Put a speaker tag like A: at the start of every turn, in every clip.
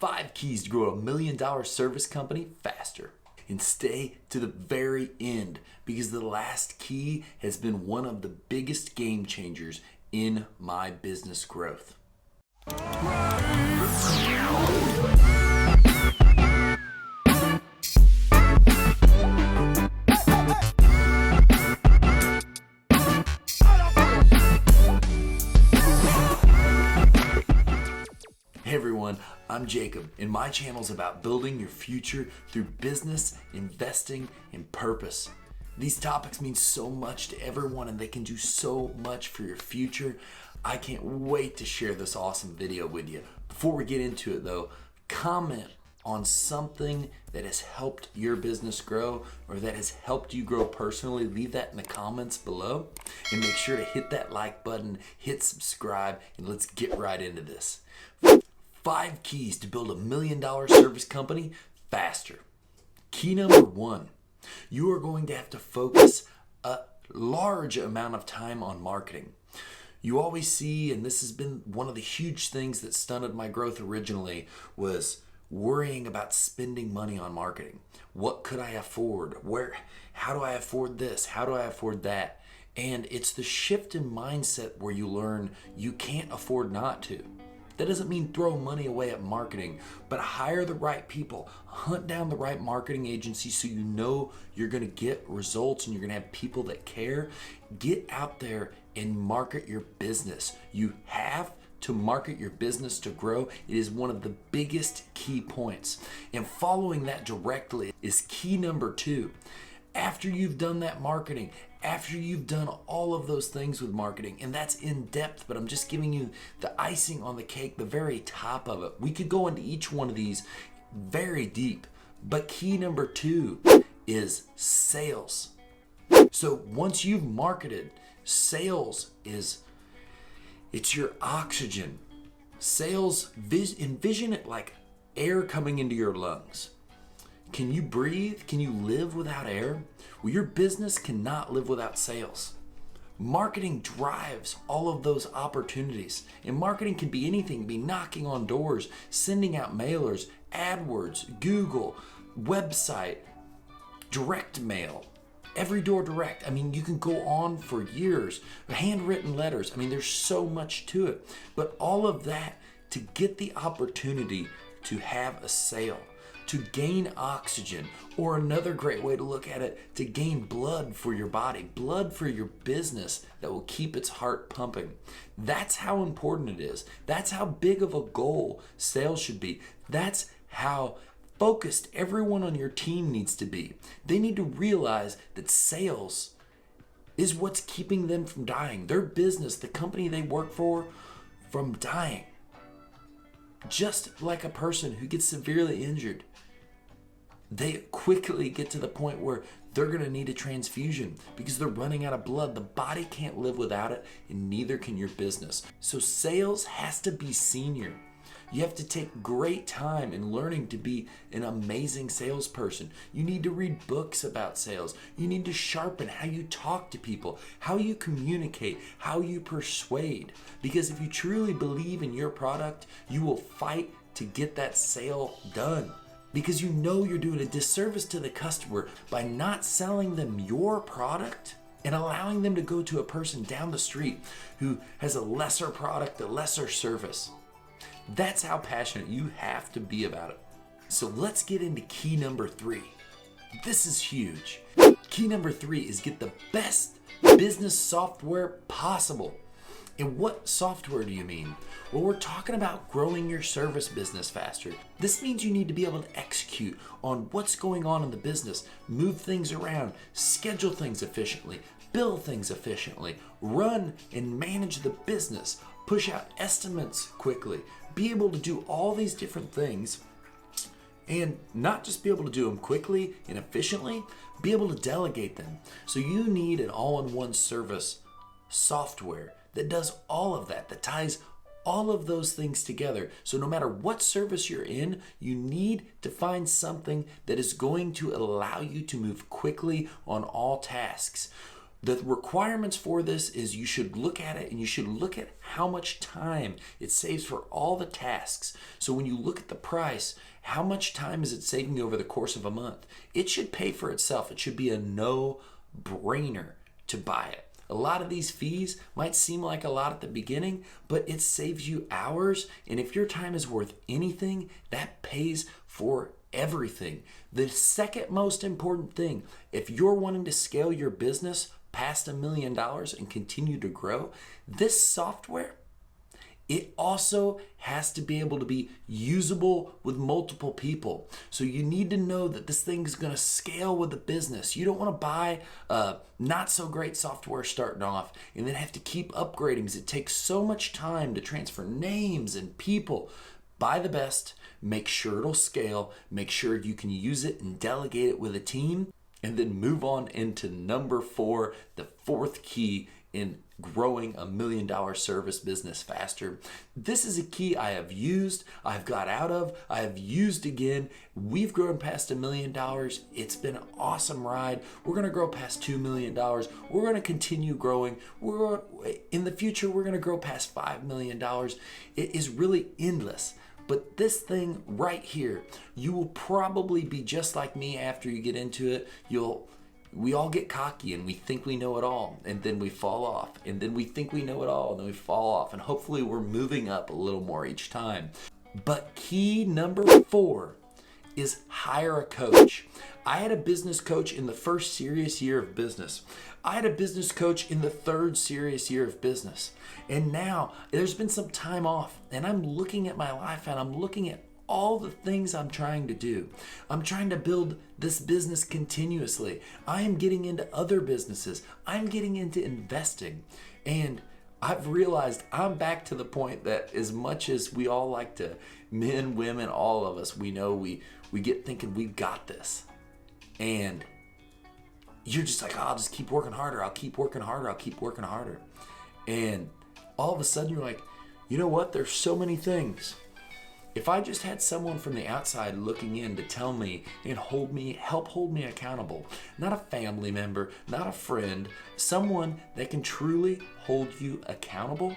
A: 5 keys to grow a $1 million service company faster. And stay to the very end, because the last key has been one of the biggest game changers in my business growth. Hey everyone, I'm Jacob, and my channel is about building your future through business, investing, and purpose. These topics mean so much to everyone, and they can do so much for your future. I can't wait to share this awesome video with you. Before we get into it though, comment on something that has helped your business grow or that has helped you grow personally. Leave that in the comments below, and make sure to hit that like button, hit subscribe, and let's get right into this. 5 keys to build a $1 million service company faster. Key number 1, you are going to have to focus a large amount of time on marketing. You always see, and this has been one of the huge things that stunted my growth originally, was worrying about spending money on marketing. What could I afford? How do I afford this? How do I afford that? And it's the shift in mindset where you learn you can't afford not to. That doesn't mean throw money away at marketing, but hire the right people, hunt down the right marketing agency so you know you're going to get results and you're going to have people that care. Get out there and market your business. You have to market your business to grow. It is one of the biggest key points. And following that directly is key number 2. After you've done that marketing, after you've done all of those things with marketing, and that's in depth, but I'm just giving you the icing on the cake, the very top of it. We could go into each one of these very deep, but key number 2 is sales. So once you've marketed, sales it's your oxygen. Sales, envision it like air coming into your lungs. Can you breathe? Can you live without air? Well, your business cannot live without sales. Marketing drives all of those opportunities. And marketing can be anything. It can be knocking on doors, sending out mailers, AdWords, Google, website, direct mail, every door direct. I mean, you can go on for years. Handwritten letters. I mean, there's so much to it. But all of that to get the opportunity to have a sale, to gain oxygen, or another great way to look at it, to gain blood for your body, blood for your business that will keep its heart pumping. That's how important it is. That's how big of a goal sales should be. That's how focused everyone on your team needs to be. They need to realize that sales is what's keeping them from dying. Their business, the company they work for, from dying. Just like a person who gets severely injured, they quickly get to the point where they're going to need a transfusion because they're running out of blood. The body can't live without it, and neither can your business. So sales has to be senior. You have to take great time in learning to be an amazing salesperson. You need to read books about sales. You need to sharpen how you talk to people, how you communicate, how you persuade. Because if you truly believe in your product, you will fight to get that sale done. Because you know you're doing a disservice to the customer by not selling them your product and allowing them to go to a person down the street who has a lesser product, a lesser service. That's how passionate you have to be about it. So let's get into key number 3. This is huge. Key number 3 is get the best business software possible. And what software do you mean? Well, we're talking about growing your service business faster. This means you need to be able to execute on what's going on in the business, move things around, schedule things efficiently, bill things efficiently, run and manage the business, push out estimates quickly, be able to do all these different things, and not just be able to do them quickly and efficiently, be able to delegate them. So you need an all-in-one service software that does all of that, that ties all of those things together. So no matter what service you're in, you need to find something that is going to allow you to move quickly on all tasks. The requirements for this is you should look at it and you should look at how much time it saves for all the tasks. So when you look at the price, how much time is it saving you over the course of a month? It should pay for itself. It should be a no-brainer to buy it. A lot of these fees might seem like a lot at the beginning, but it saves you hours. And if your time is worth anything, that pays for everything. The second most important thing, if you're wanting to scale your business past $1 million and continue to grow, this software, it also has to be able to be usable with multiple people. So you need to know that this thing is going to scale with the business. You don't want to buy not so great software starting off and then have to keep upgrading because it takes so much time to transfer names and people. Buy the best, make sure it'll scale, make sure you can use it and delegate it with a team, and then move on into number 4, the fourth key in growing $1 million service business faster. This is a key I have used, I've got out of, I have used again. We've grown past $1 million. It's been an awesome ride. We're going to grow past $2 million. We're going to continue growing. In the future, we're going to grow past $5 million. It is really endless. But this thing right here, you will probably be just like me after you get into it. We all get cocky and we think we know it all, and then we fall off, and then we think we know it all, and then we fall off, and hopefully we're moving up a little more each time. But key number 4 is hire a coach. I had a business coach in the first serious year of business. I had a business coach in the third serious year of business. And now there's been some time off, and I'm looking at my life and I'm looking at all the things I'm trying to do. I'm trying to build this business continuously. I am getting into other businesses. I'm getting into investing. And I've realized I'm back to the point that as much as we all like to, men, women, all of us, we know we get thinking we've got this. And you're just like, oh, I'll just keep working harder. I'll keep working harder. I'll keep working harder. And all of a sudden you're like, you know what? There's so many things. If I just had someone from the outside looking in to tell me and help hold me accountable, not a family member, not a friend, someone that can truly hold you accountable,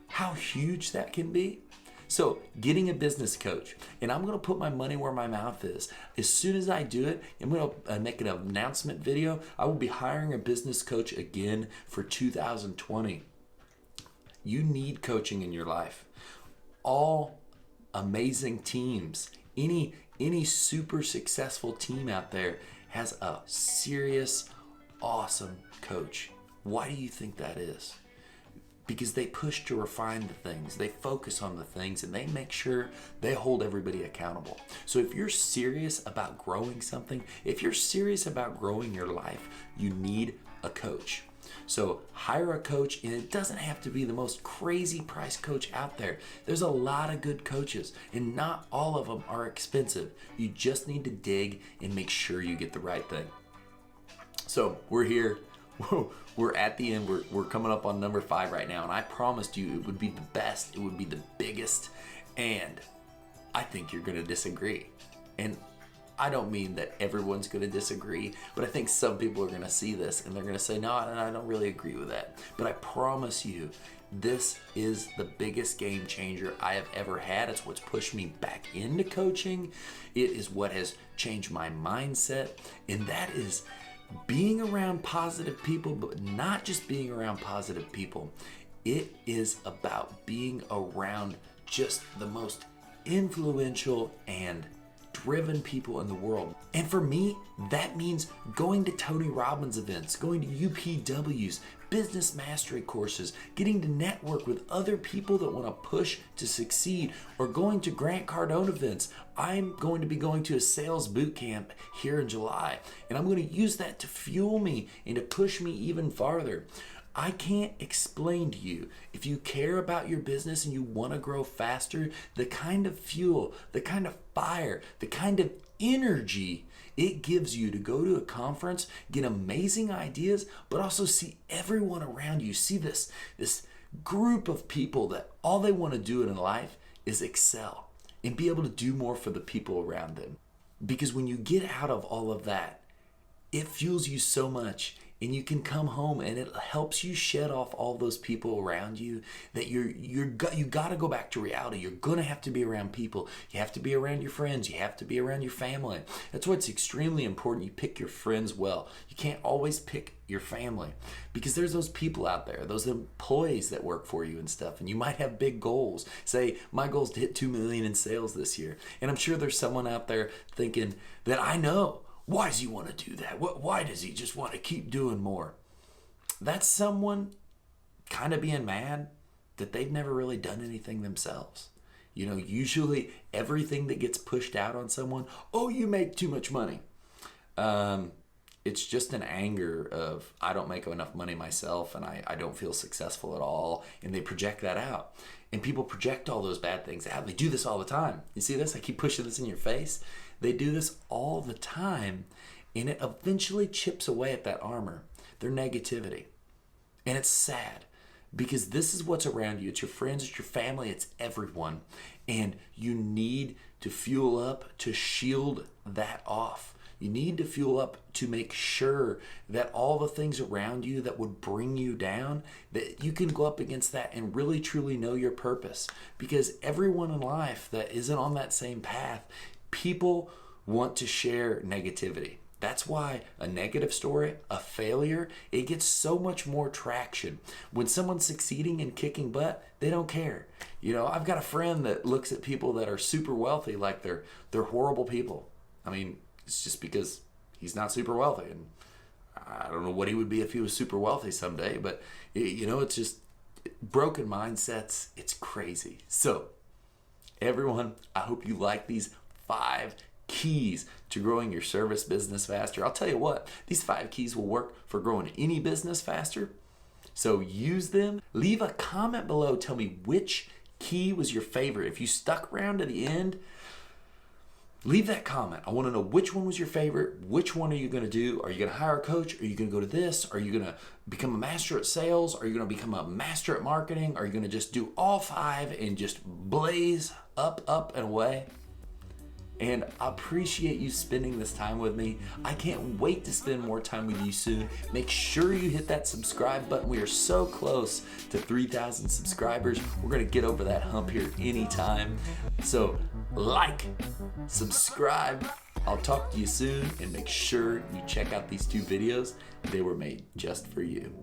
A: how huge that can be. So getting a business coach, and I'm going to put my money where my mouth is. As soon as I do it, I'm going to make an announcement video. I will be hiring a business coach again for 2020. You need coaching in your life. All amazing teams, any super successful team out there has a serious, awesome coach. Why do you think that is? Because they push to refine the things, they focus on the things, and they make sure they hold everybody accountable. So if you're serious about growing something, if you're serious about growing your life, you need a coach. So hire a coach, and it doesn't have to be the most crazy price coach out there. There's a lot of good coaches, and not all of them are expensive. You just need to dig and make sure you get the right thing. So we're here. We're at the end. We're coming up on number 5 right now, and I promised you it would be the best. It would be the biggest, and I think you're going to disagree. And I don't mean that everyone's going to disagree, but I think some people are going to see this and they're going to say, no, I don't really agree with that. But I promise you, this is the biggest game changer I have ever had. It's what's pushed me back into coaching. It is what has changed my mindset, and that is being around positive people, but not just being around positive people. It is about being around just the most influential and driven people in the world. And for me, that means going to Tony Robbins events, going to UPWs, business mastery courses, getting to network with other people that want to push to succeed, or going to Grant Cardone events. I'm going to be going to a sales boot camp here in July, and I'm going to use that to fuel me and to push me even farther. I can't explain to you, if you care about your business and you want to grow faster, the kind of fuel, the kind of fire, the kind of energy it gives you to go to a conference, get amazing ideas, but also see everyone around you. See this group of people that all they want to do in life is excel and be able to do more for the people around them. Because when you get out of all of that, it fuels you so much. and you can come home and it helps you shed off all those people around you that you got to go back to reality. You're going to have to be around people. You have to be around your friends. You have to be around your family. That's why it's extremely important you pick your friends well. You can't always pick your family because there's those people out there, those employees that work for you and stuff, and you might have big goals. Say, my goal is to hit 2 million in sales this year. And I'm sure there's someone out there thinking that I know, why does he want to do that? Why does he just want to keep doing more? That's someone kind of being mad that they've never really done anything themselves. You know, usually everything that gets pushed out on someone, oh, you make too much money. It's just an anger of, I don't make enough money myself and I don't feel successful at all. And they project that out. And people project all those bad things out. They do this all the time. You see this? I keep pushing this in your face. They do this all the time, and it eventually chips away at that armor, their negativity. And it's sad because this is what's around you. It's your friends, it's your family, it's everyone. And you need to fuel up to shield that off. You need to fuel up to make sure that all the things around you that would bring you down, that you can go up against that and really truly know your purpose. Because everyone in life that isn't on that same path, people want to share negativity. That's why a negative story, a failure, it gets so much more traction. When someone's succeeding and kicking butt, they don't care. You know, I've got a friend that looks at people that are super wealthy like they're horrible people. I mean, it's just because he's not super wealthy, and I don't know what he would be if he was super wealthy someday, but you know, it's just broken mindsets. It's crazy. So everyone, I hope you like these 5 keys to growing your service business faster. I'll tell you what, these 5 keys will work for growing any business faster. So use them. Leave a comment below. Tell me which key was your favorite. If you stuck around to the end, leave that comment. I want to know which one was your favorite. Which one are you going to do? Are you going to hire a coach? Are you going to go to this? Are you going to become a master at sales? Are you going to become a master at marketing? Are you going to just do all 5 and just blaze up and away? And I appreciate you spending this time with me. I can't wait to spend more time with you soon. Make sure you hit that subscribe button. We are so close to 3,000 subscribers. We're gonna get over that hump here anytime. So like, subscribe. I'll talk to you soon, and make sure you check out these 2 videos. They were made just for you.